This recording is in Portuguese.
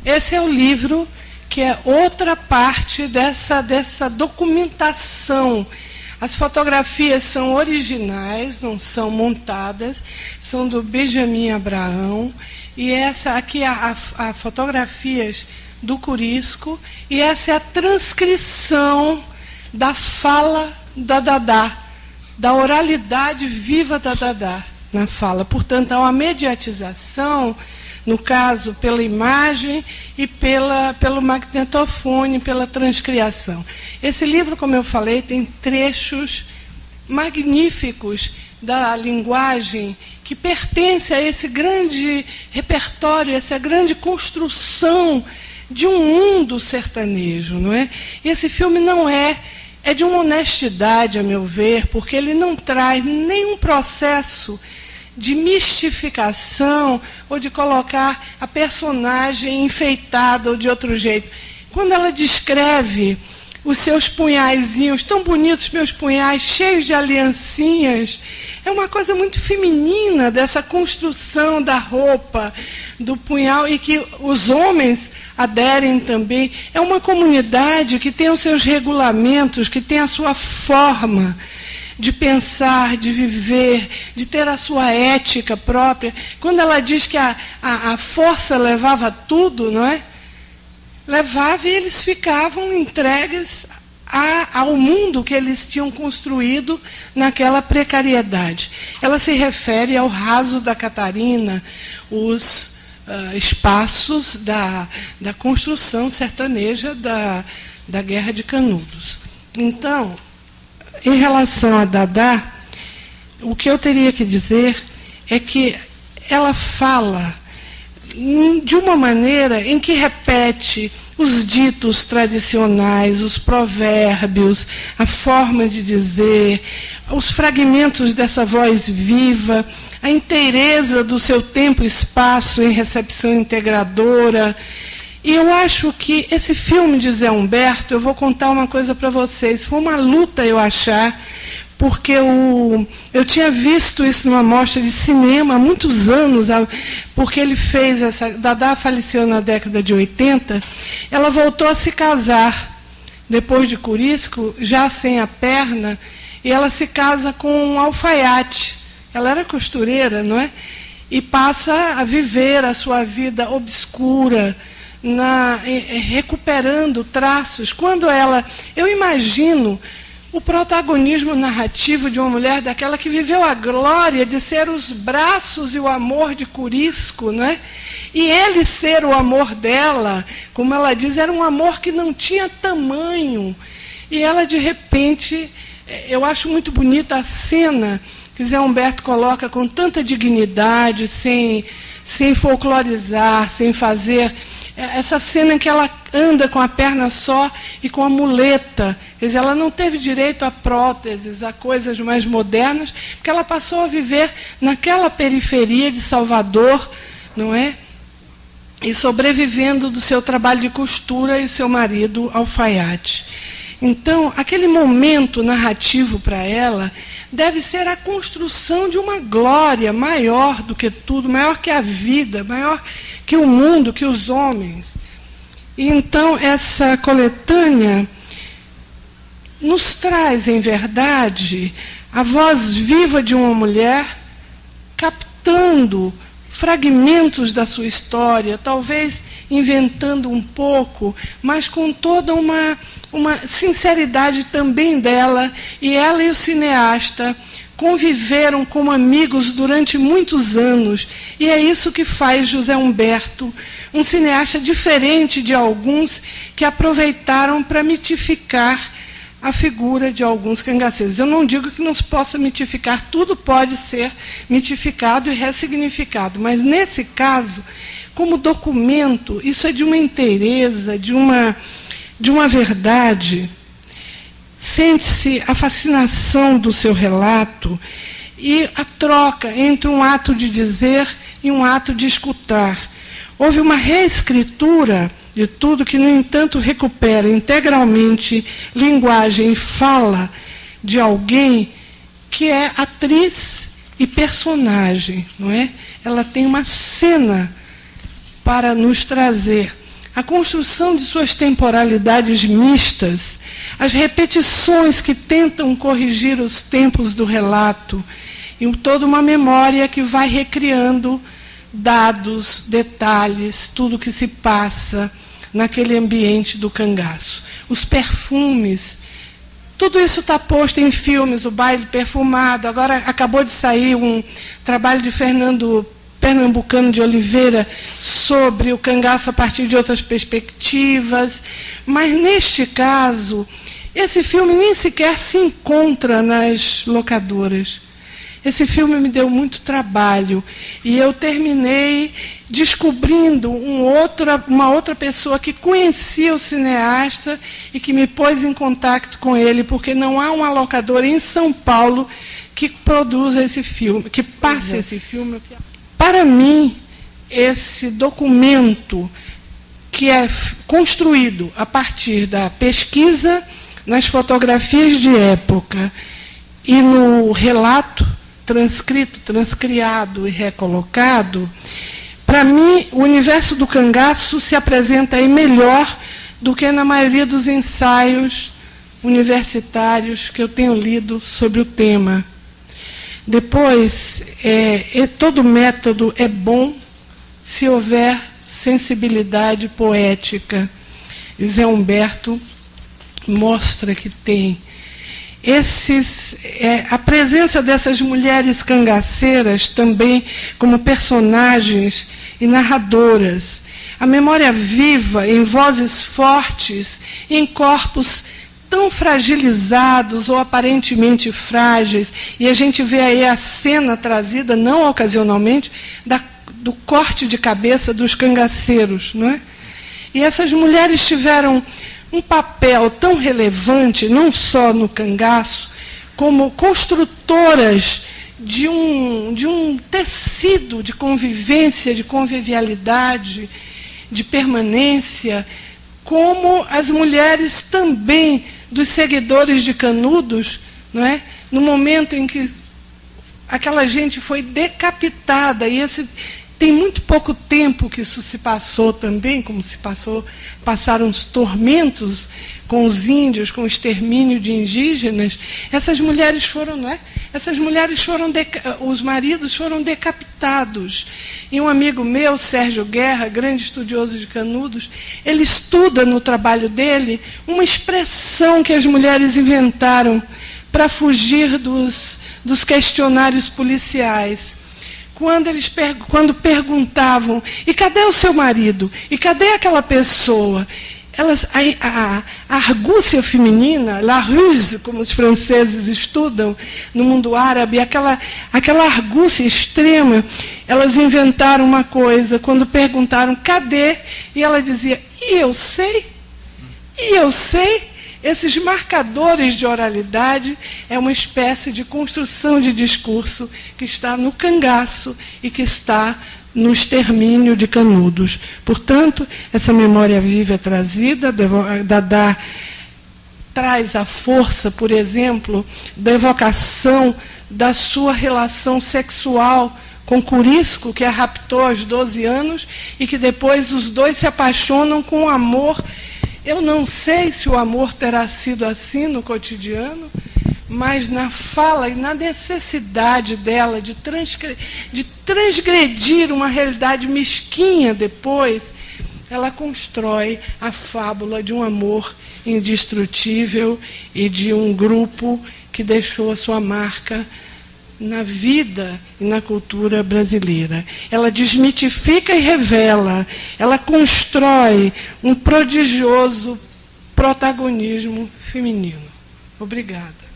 Esse é o livro que é outra parte dessa documentação. As fotografias são originais, não são montadas, são do Benjamin Abraão. E essa aqui é a fotografias do Corisco, e essa é a transcrição da fala da Dadá, da oralidade viva da Dadá na fala. Portanto, há uma mediatização, no caso, pela imagem e pelo magnetofone, pela transcriação. Esse livro, como eu falei, tem trechos magníficos da linguagem que pertence a esse grande repertório, essa grande construção de um mundo sertanejo, não é? E esse filme não é de uma honestidade, a meu ver, porque ele não traz nenhum processo de mistificação ou de colocar a personagem enfeitada ou de outro jeito. Quando ela descreve os seus punhaizinhos, tão bonitos meus punhais, cheios de aliancinhas, é uma coisa muito feminina dessa construção da roupa, do punhal, e que os homens aderem também. É uma comunidade que tem os seus regulamentos, que tem a sua forma de pensar, de viver, de ter a sua ética própria. Quando ela diz que a força levava tudo, não é? Levava, e eles ficavam entregues ao mundo que eles tinham construído naquela precariedade. Ela se refere ao raso da Catarina, os espaços da construção sertaneja da Guerra de Canudos. Então, em relação a Dadá, o que eu teria que dizer é que ela fala de uma maneira em que repete os ditos tradicionais, os provérbios, a forma de dizer, os fragmentos dessa voz viva, a inteireza do seu tempo e espaço em recepção integradora. E eu acho que esse filme de Zé Humberto, eu vou contar uma coisa para vocês, foi uma luta eu achar, porque eu tinha visto isso numa mostra de cinema há muitos anos, porque ele fez essa... Dadá faleceu na década de 80, ela voltou a se casar, depois de Corisco, já sem a perna, e ela se casa com um alfaiate. Ela era costureira, não é? E passa a viver a sua vida obscura, recuperando traços. Quando ela... Eu imagino o protagonismo narrativo de uma mulher daquela que viveu a glória de ser os braços e o amor de Corisco, não é? E ele ser o amor dela, como ela diz, era um amor que não tinha tamanho. E ela, de repente, eu acho muito bonita a cena que Zé Humberto coloca com tanta dignidade, sem folclorizar, sem fazer... Essa cena em que ela anda com a perna só e com a muleta. Quer dizer, ela não teve direito a próteses, a coisas mais modernas, porque ela passou a viver naquela periferia de Salvador, não é? E sobrevivendo do seu trabalho de costura e o seu marido alfaiate. Então, aquele momento narrativo para ela deve ser a construção de uma glória maior do que tudo, maior que a vida, maior que o mundo, que os homens. E então, essa coletânea nos traz, em verdade, a voz viva de uma mulher captando fragmentos da sua história, talvez inventando um pouco, mas com toda uma sinceridade também dela, e ela e o cineasta conviveram como amigos durante muitos anos, e é isso que faz José Humberto um cineasta diferente de alguns que aproveitaram para mitificar a figura de alguns cangaceiros. Eu não digo que não se possa mitificar, tudo pode ser mitificado e ressignificado, mas nesse caso, como documento, isso é de uma inteireza, de uma verdade. Sente-se a fascinação do seu relato e a troca entre um ato de dizer e um ato de escutar. Houve uma reescritura de tudo que, no entanto, recupera integralmente linguagem e fala de alguém que é atriz e personagem, não é? Ela tem uma cena para nos trazer a construção de suas temporalidades mistas, as repetições que tentam corrigir os tempos do relato, e toda uma memória que vai recriando dados, detalhes, tudo que se passa naquele ambiente do cangaço. Os perfumes, tudo isso está posto em filmes, o baile perfumado. Agora acabou de sair um trabalho de Fernando Pernambucano de Oliveira sobre o cangaço a partir de outras perspectivas. Mas, neste caso, esse filme nem sequer se encontra nas locadoras. Esse filme me deu muito trabalho e eu terminei descobrindo uma outra pessoa que conhecia o cineasta e que me pôs em contato com ele, porque não há uma locadora em São Paulo que produza esse filme, que passe esse filme. Para mim, esse documento que é construído a partir da pesquisa nas fotografias de época e no relato transcrito, transcriado e recolocado, para mim, o universo do cangaço se apresenta aí melhor do que na maioria dos ensaios universitários que eu tenho lido sobre o tema. Depois, todo método é bom se houver sensibilidade poética. E Zé Humberto mostra que tem. A presença dessas mulheres cangaceiras também como personagens e narradoras, a memória viva em vozes fortes, em corpos tão fragilizados ou aparentemente frágeis, e a gente vê aí a cena trazida, não ocasionalmente, do corte de cabeça dos cangaceiros, não é? E essas mulheres tiveram um papel tão relevante, não só no cangaço, como construtoras de um tecido de convivência, de convivialidade, de permanência, como as mulheres também dos seguidores de Canudos, não é? No momento em que aquela gente foi decapitada, e tem muito pouco tempo que isso se passou também, como passaram os tormentos com os índios, com o extermínio de indígenas. Essas mulheres foram, não é? Os maridos foram decapitados. E um amigo meu, Sérgio Guerra, grande estudioso de Canudos, ele estuda no trabalho dele uma expressão que as mulheres inventaram para fugir dos questionários policiais. Quando perguntavam, e cadê o seu marido? E cadê aquela pessoa? A argúcia feminina, la ruse, como os franceses estudam no mundo árabe, aquela argúcia extrema, elas inventaram uma coisa. Quando perguntaram, cadê? E ela dizia, e eu sei? E eu sei? Esses marcadores de oralidade é uma espécie de construção de discurso que está no cangaço e que está no extermínio de Canudos. Portanto, essa memória viva é trazida, traz a força, por exemplo, da evocação da sua relação sexual com Curisco, que a raptou aos 12 anos, e que depois os dois se apaixonam com amor. Eu não sei se o amor terá sido assim no cotidiano, mas na fala e na necessidade dela de transgredir uma realidade mesquinha depois, ela constrói a fábula de um amor indestrutível e de um grupo que deixou a sua marca na vida e na cultura brasileira. Ela desmitifica e revela, ela constrói um prodigioso protagonismo feminino. Obrigada.